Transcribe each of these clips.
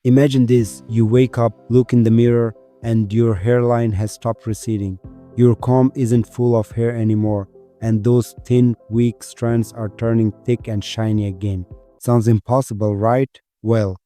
Imagine this: you wake up, look in the mirror, and your hairline has stopped receding. Your comb isn't full of hair anymore, and those thin, weak strands are turning thick and shiny again. Sounds impossible, right? Well,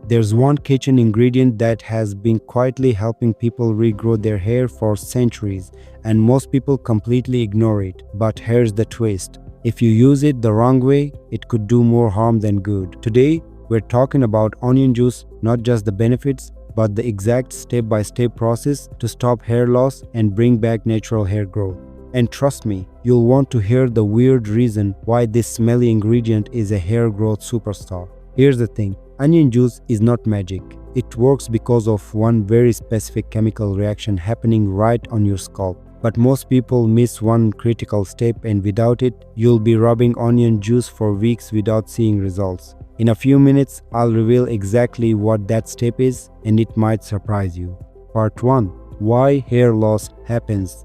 there's one kitchen ingredient that has been quietly helping people regrow their hair for centuries, and most people completely ignore it. But here's the twist: if you use it the wrong way, it could do more harm than good. Today, we're talking about onion juice, not just the benefits, but the exact step-by-step process to stop hair loss and bring back natural hair growth. And trust me, you'll want to hear the weird reason why this smelly ingredient is a hair growth superstar. Here's the thing: onion juice is not magic. It works because of one very specific chemical reaction happening right on your scalp. But most people miss one critical step, and without it, you'll be rubbing onion juice for weeks without seeing results. In a few minutes, I'll reveal exactly what that step is, and it might surprise you. Part 1: Why hair loss happens.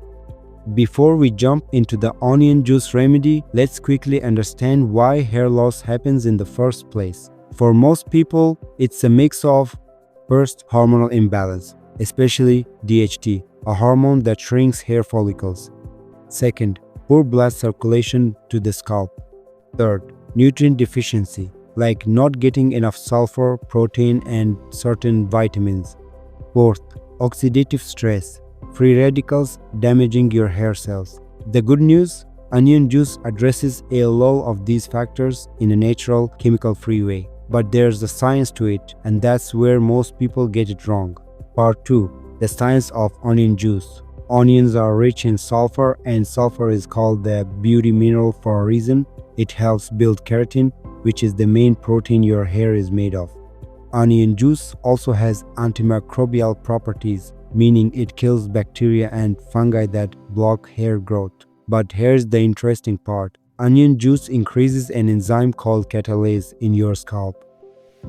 Before we jump into the onion juice remedy, let's quickly understand why hair loss happens in the first place. For most people, it's a mix of: first, hormonal imbalance, especially DHT, a hormone that shrinks hair follicles. Second, poor blood circulation to the scalp. Third, nutrient deficiency, like not getting enough sulfur, protein, and certain vitamins. Fourth, oxidative stress, free radicals damaging your hair cells. The good news: onion juice addresses a lot of these factors in a natural, chemical-free way. But there's a science to it, and that's where most people get it wrong. Part 2: The science of onion juice. Onions are rich in sulfur, and sulfur is called the beauty mineral for a reason. It helps build keratin, which is the main protein your hair is made of. Onion juice also has antimicrobial properties, meaning it kills bacteria and fungi that block hair growth. But here's the interesting part: onion juice increases an enzyme called catalase in your scalp.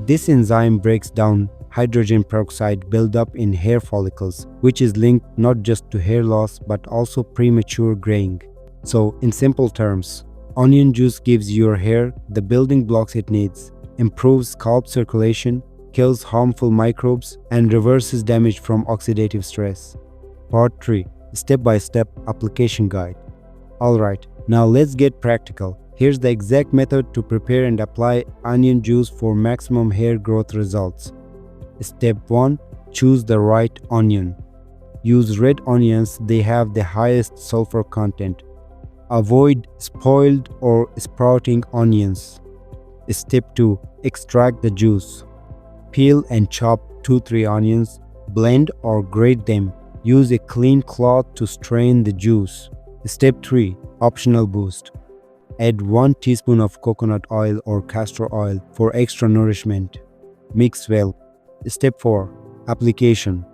This enzyme breaks down hydrogen peroxide buildup in hair follicles, which is linked not just to hair loss but also premature graying. So, in simple terms, onion juice gives your hair the building blocks it needs, improves scalp circulation, kills harmful microbes, and reverses damage from oxidative stress. Part 3: Step-by-step application guide. Alright, now let's get practical. Here's the exact method to prepare and apply onion juice for maximum hair growth results. Step 1: Choose the right onion. Use red onions, they have the highest sulfur content. Avoid spoiled or sprouting onions. Step 2: Extract the juice. Peel and chop 2-3 onions, blend or grate them. Use a clean cloth to strain the juice. Step 3: Optional boost. Add 1 teaspoon of coconut oil or castor oil for extra nourishment. Mix well. Step 4: Application.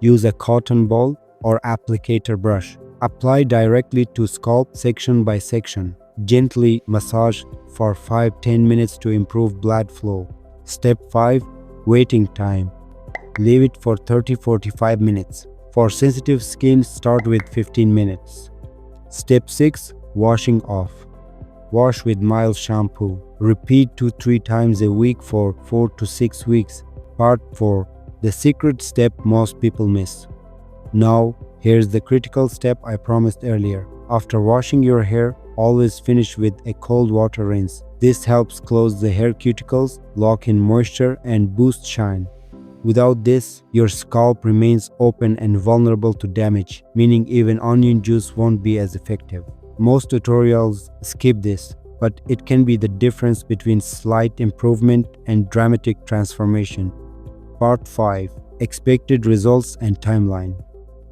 Use a cotton ball or applicator brush. Apply directly to scalp section by section. Gently massage for 5-10 minutes to improve blood flow. Step 5: Waiting time. Leave it for 30-45 minutes. For sensitive skin, start with 15 minutes. Step 6: Washing off. Wash with mild shampoo. Repeat 2-3 times a week for 4 to 6 weeks. Part 4: The secret step most people miss. Now, here's the critical step I promised earlier. After washing your hair, always finish with a cold water rinse. This helps close the hair cuticles, lock in moisture, and boost shine. Without this, your scalp remains open and vulnerable to damage, meaning even onion juice won't be as effective. Most tutorials skip this, but it can be the difference between slight improvement and dramatic transformation. Part 5: Expected results and timeline.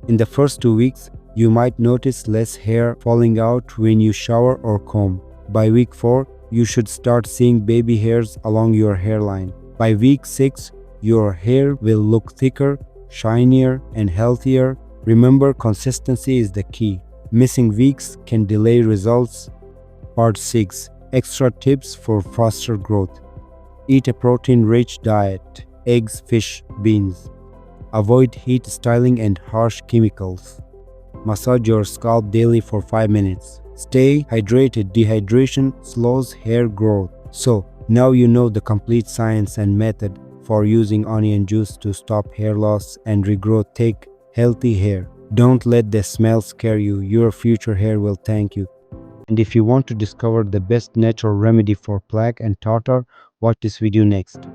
In the first 2 weeks, you might notice less hair falling out when you shower or comb. By week 4, you should start seeing baby hairs along your hairline. By week 6, your hair will look thicker, shinier, and healthier. Remember, consistency is the key. Missing weeks can delay results. Part 6: Extra tips for faster growth. Eat a protein-rich diet: eggs, fish, beans. Avoid heat styling and harsh chemicals. Massage your scalp daily for 5 minutes. Stay hydrated. Dehydration slows hair growth. So, now you know the complete science and method. for using onion juice to stop hair loss and regrow thick, healthy hair. Don't let the smell scare you. Your future hair will thank you. And if you want to discover the best natural remedy for plaque and tartar, watch this video next.